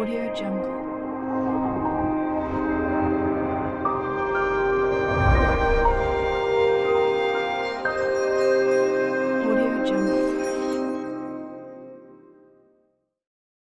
Audio Jungle. Audio Jungle.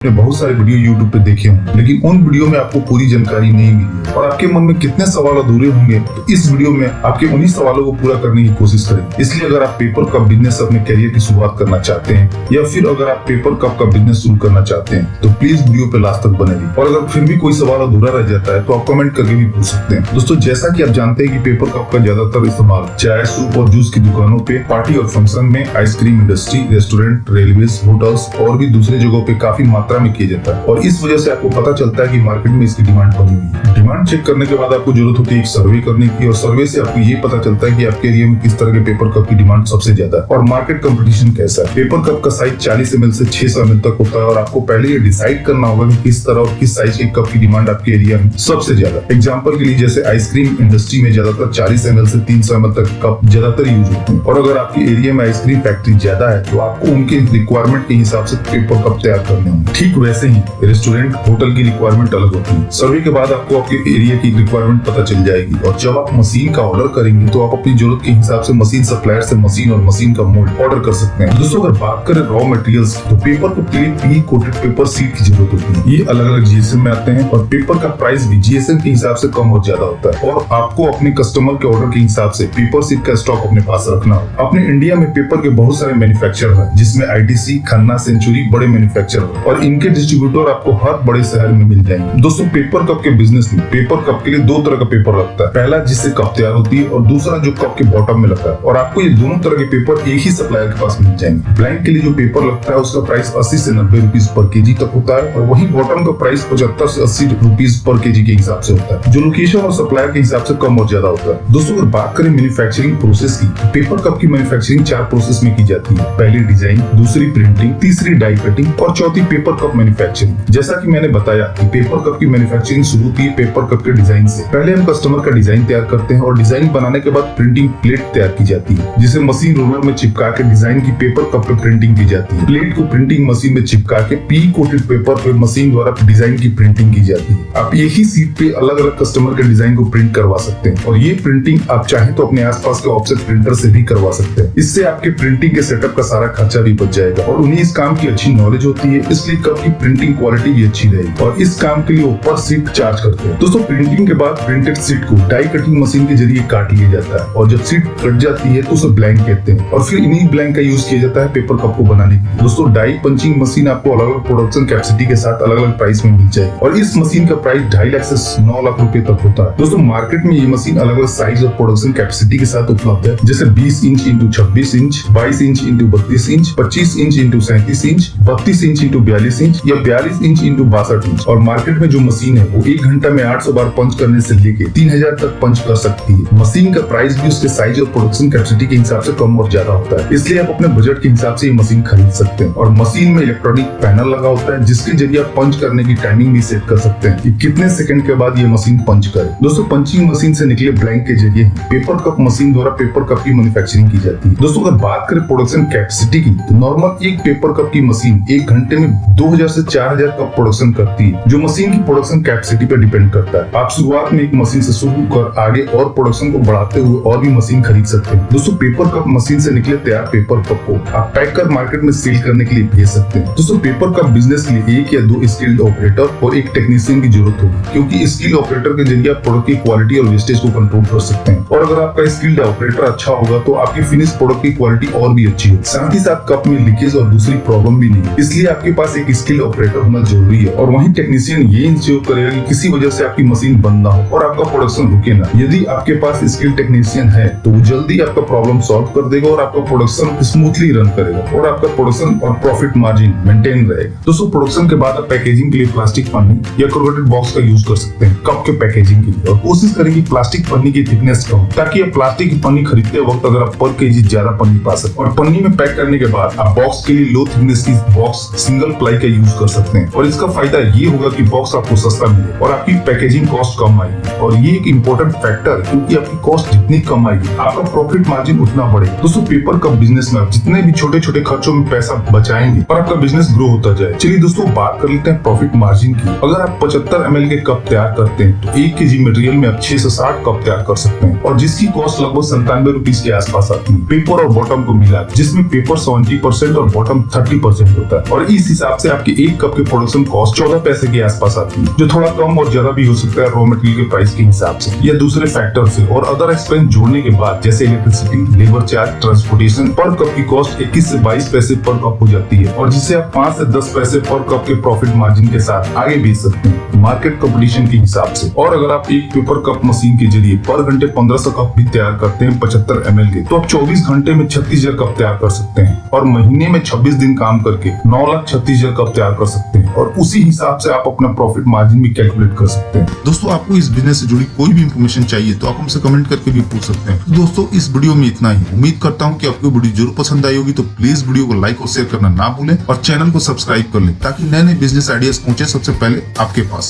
आपने बहुत सारे वीडियो YouTube पे देखे होंगे, लेकिन उन वीडियो में आपको पूरी जानकारी नहीं मिली और आपके मन में कितने सवाल अधूरे होंगे। तो इस वीडियो में आपके उन्हीं सवालों को पूरा करने की कोशिश करें। इसलिए अगर आप पेपर कप बिजनेस अपने करियर की शुरुआत करना चाहते हैं या फिर अगर आप पेपर कप का बिजनेस शुरू करना चाहते हैं तो प्लीज वीडियो पे लास्ट तक बने रहिए। और अगर फिर भी कोई सवाल अधूरा रह जाता है तो आप कमेंट करके भी पूछ सकते हैं। दोस्तों, जैसा कि आप जानते हैं कि पेपर कप का ज्यादातर इस्तेमाल चाय, सूप और जूस की दुकानों पे, पार्टी और फंक्शन में, ice cream industry, restaurant, railways, hotels और भी दूसरे जगहों पे काफी मात्रा में किया जाता है और इस वजह से आपको पता चलता है कि मार्केट में इसकी डिमांड बनी हुई है। डिमांड चेक करने के बाद आपको जरूरत होती है एक सर्वे करने की और सर्वे से आपको ये पता चलता है कि आपके एरिया में किस तरह के पेपर कप की डिमांड सबसे ज्यादा है और मार्केट कंपटीशन कैसा है। पेपर कप का साइज 40 ml से 600 ml तक होता है और आपको पहले ये डिसाइड करना होगा कि किस तरह और किस साइज के कप की डिमांड आपके एरिया में सबसे ज्यादा। एग्जाम्पल के लिए जैसे आइसक्रीम इंडस्ट्री में ज्यादातर 40 ml से 300 ml तक कप ज्यादातर यूज होते हैं और अगर आपके एरिया में आइसक्रीम फैक्ट्री ज्यादा है तो आपको उनके रिक्वायरमेंट के हिसाब से पेपर कप तैयार करने होंगे। ठीक वैसे ही रेस्टोरेंट, होटल की रिक्वायरमेंट अलग होती है। सर्वे के बाद आपको आपके एरिया की रिक्वायरमेंट पता चल जाएगी और जब आप मशीन का ऑर्डर करेंगे तो आप अपनी जरूरत के हिसाब से मशीन सप्लायर से मशीन और मशीन का मोल्ड ऑर्डर कर सकते हैं। दोस्तों, अगर बात करें रॉ मटेरियल्स की तो पेपर कप के लिए पी कोटेड पेपर सीट की जरूरत होती है। ये अलग अलग जीएसएम में आते हैं और पेपर का प्राइस भी जीएसएम के हिसाब से कम और ज्यादा होता है और आपको अपने कस्टमर के ऑर्डर के हिसाब से पेपर सीट का स्टॉक अपने पास रखना होगा। अपने इंडिया में पेपर के बहुत सारे मैन्युफैक्चरर हैं जिसमें आईटीसी, खन्ना, सेंचुरी बड़े मैन्युफैक्चरर और इनके डिस्ट्रीब्यूटर आपको हर बड़े शहर में मिल जाएंगे। दोस्तों, पेपर कप के बिजनेस में पेपर कप के लिए दो तरह का पेपर लगता है। पहला जिससे कप तैयार होती है और दूसरा जो कप के बॉटम में लगता है और आपको ये दोनों तरह के पेपर एक ही सप्लायर के पास मिल जाएंगे। ब्लैंक के लिए जो पेपर लगता है उसका प्राइस 80 से 90 रुपीज पर केजी तक होता है और वही बॉटम का प्राइस 75 से 80 रुपीज पर केजी के हिसाब से होता है, जो लोकेशन और सप्लायर के हिसाब से कम और ज्यादा होता है। दोस्तों, अगर बात करें मैन्युफैक्चरिंग प्रोसेस की, पेपर कप की मैन्युफैक्चरिंग 4 प्रोसेस में की जाती है। पहली डिजाइन, दूसरी प्रिंटिंग, तीसरी डाई कटिंग और चौथी पेपर कप मैन्युफैक्चरिंग। जैसा कि मैंने बताया कि पेपर कप की मैन्युफैक्चरिंग शुरू होती है पेपर कप के डिजाइन से। पहले हम कस्टमर का डिजाइन तैयार करते हैं और डिजाइन बनाने के बाद प्रिंटिंग प्लेट तैयार की जाती है जिसे मशीन रोलर में चिपका के डिजाइन की पेपर कप पे प्रिंटिंग की जाती है। प्लेट को प्रिंटिंग मशीन में चिपका के पी कोटेड पेपर पे मशीन द्वारा डिजाइन की प्रिंटिंग की जाती है। आप एक ही सीट पे अलग अलग कस्टमर के डिजाइन को प्रिंट करवा सकते हैं और ये प्रिंटिंग आप चाहें तो अपने आसपास के ऑफसेट प्रिंटर से भी करवा सकते हैं। इससे आपके प्रिंटिंग के सेटअप का सारा खर्चा भी बच जाएगा और उन्हें इस काम की अच्छी नॉलेज होती है, इसलिए कप की प्रिंटिंग क्वालिटी भी अच्छी रहेगी और इस काम के लिए वो पर सीट चार्ज करते हैं। दोस्तों, प्रिंटिंग के बाद प्रिंटेड सीट को डाई कटिंग मशीन के जरिए काट लिया जाता है और जब सीट कट जाती है तो उसे ब्लैंक कहते हैं और फिर इन्हीं ब्लैंक का यूज किया जाता है पेपर कप को बनाने के लिए। दोस्तों, डाई पंचिंग मशीन आपको अलग अलग प्रोडक्शन कैपेसिटी के साथ अलग अलग प्राइस में मिल जाएगी और इस मशीन का प्राइस 2.5 लाख से 9 लाख रुपए तक होता है। दोस्तों, मार्केट में ये मशीन अलग अलग साइज और प्रोडक्शन कैपेसिटी के साथ उपलब्ध है, जैसे 20 inch into 26 inch, 22 inch into 32 inch, 25 inch into 37 inch, 32 inch into 42 inch या 42 इंच इंटू 62 इंच। और मार्केट में जो मशीन है वो 1 घंटा में 800 बार पंच करने से लेके 3000 तक पंच कर सकती है। मशीन का प्राइस भी उसके साइज और प्रोडक्शन कैपेसिटी के हिसाब से कम और ज्यादा होता है, इसलिए आप अपने बजट के हिसाब से ये मशीन खरीद सकते हैं। और मशीन में इलेक्ट्रॉनिक पैनल लगा होता है जिसके जरिए आप पंच करने की टाइमिंग भी सेट कर सकते हैं कि कितने सेकंड के बाद ये मशीन पंच करे। दोस्तों, पंचिंग मशीन से निकले ब्लैंक के जरिए पेपर कप मशीन द्वारा पेपर कप की मैन्युफैक्चरिंग की जाती है। दोस्तों, अगर बात करें प्रोडक्शन कैपेसिटी की तो नॉर्मल एक पेपर कप की मशीन 1 घंटे में 2000 से 4000 कप प्रोडक्शन करती है, जो मशीन की प्रोडक्शन कैपेसिटी पर डिपेंड करता है। आप शुरुआत में एक मशीन से शुरू कर आगे और प्रोडक्शन को बढ़ाते हुए और भी मशीन खरीद सकते हैं। दोस्तों, पेपर कप मशीन से निकले तैयार पेपर कप को आप पैक कर मार्केट में सेल करने के लिए भेज सकते हैं। दोस्तों, पेपर कप बिजनेस के लिए 1 या 2 स्किल्ड ऑपरेटर और एक टेक्नीशियन की जरूरत होगी, क्योंकि स्किल्ड ऑपरेटर के जरिए आप प्रोडक्ट की क्वालिटी और वेस्टेज को कंट्रोल कर सकते हैं और अगर आपका स्किल्ड ऑपरेटर अच्छा होगा तो आपकी फिनिश प्रोडक्ट की क्वालिटी और भी अच्छी होगी। साथ ही साथ कप में लीकेज और दूसरी प्रॉब्लम भी नहीं, इसलिए आपके पास एक स्किल्ड ऑपरेटर होना जरूरी है। और वहीं टेक्नीशियन ये इंश्योर करेगा कि किसी वजह से आपकी मशीन बंद ना हो और आपका प्रोडक्शन रुके ना। यदि आपके पास स्किल्ड टेक्नीशियन है तो वो जल्दी आपका प्रॉब्लम सॉल्व कर देगा और आपका प्रोडक्शन स्मूथली रन करेगा और आपका प्रोडक्शन और प्रॉफिट मार्जिन मेंटेन रहेगा। दोस्तों, प्रोडक्शन के बाद आप पैकेजिंग के लिए प्लास्टिक पन्नी या कोरुगेटेड बॉक्स का यूज कर सकते हैं कप के पैकेजिंग के लिए और कोशिश करें कि प्लास्टिक पन्नी की थिकनेस कम, ताकि आप प्लास्टिक की पन्नी खरीदते वक्त अगर आप पर केजी ज्यादा पन्नी पा सकें। और पन्नी में पैक करने के बाद आप बॉक्स के लिए लो थिकनेस की बॉक्स सिंगल प्लाई का का यूज कर सकते हैं। और इसका फायदा ये होगा कि बॉक्स आपको सस्ता मिले और आपकी पैकेजिंग कॉस्ट कम आएगी। और ये एक इम्पोर्टेंट फैक्टर है, क्योंकि आपकी कॉस्ट जितनी कम आएगी आपका प्रॉफिट मार्जिन उतना बढ़ेगा। दोस्तों, पेपर कप बिजनेस में आप जितने भी छोटे छोटे खर्चों में पैसा बचाएंगे और आपका बिजनेस ग्रो होता जाए। चलिए दोस्तों, बात कर लेते हैं प्रॉफिट मार्जिन की। अगर आप 75 ml के कप तैयार करते हैं तो 1 kg मटेरियल में आप 6 से 60 कप तैयार कर सकते हैं, और जिसकी कॉस्ट लगभग 97 रुपीज के आसपास आती है पेपर और बॉटम को मिला, जिसमें पेपर 70% और बॉटम 30% होता है। और इस हिसाब से आपके एक कप के प्रोडक्शन कॉस्ट 14 पैसे के आसपास आती है, जो थोड़ा कम और ज्यादा भी हो सकता है रॉ मटेरियल के प्राइस के हिसाब से या दूसरे फैक्टर से। और अदर एक्सपेंस जोड़ने के बाद जैसे इलेक्ट्रिसिटी, लेबर चार्ज, ट्रांसपोर्टेशन, पर कप की कॉस्ट 21 से 22 पैसे पर कप हो जाती है, और जिसे आप 5 से 10 पैसे पर कप के प्रॉफिट मार्जिन के साथ आगे बेच सकते हैं मार्केट कंपटीशन के हिसाब से। और अगर आप एक पेपर कप मशीन के जरिए पर घंटे 1500 कप भी तैयार करते हैं 75 ml के, तो आप 24 घंटे में 36,000 कप तैयार कर सकते हैं, और महीने में 26 दिन काम करके 9,36,000 कप तैयार कर सकते हैं। और उसी हिसाब से आप अपना प्रॉफिट मार्जिन भी कैलकुलेट कर सकते हैं। दोस्तों, आपको इस बिजनेस से जुड़ी कोई भी इंफॉर्मेशन चाहिए तो आप हमसे कमेंट करके भी पूछ सकते हैं। तो दोस्तों, इस वीडियो में इतना ही। उम्मीद करता हूँ कि आपको वीडियो जरूर पसंद आई होगी, तो प्लीज वीडियो को लाइक और शेयर करना ना भूलें और चैनल को सब्सक्राइब कर लें, ताकि नए नए बिजनेस आइडियाज पहुंचे सबसे पहले आपके पास।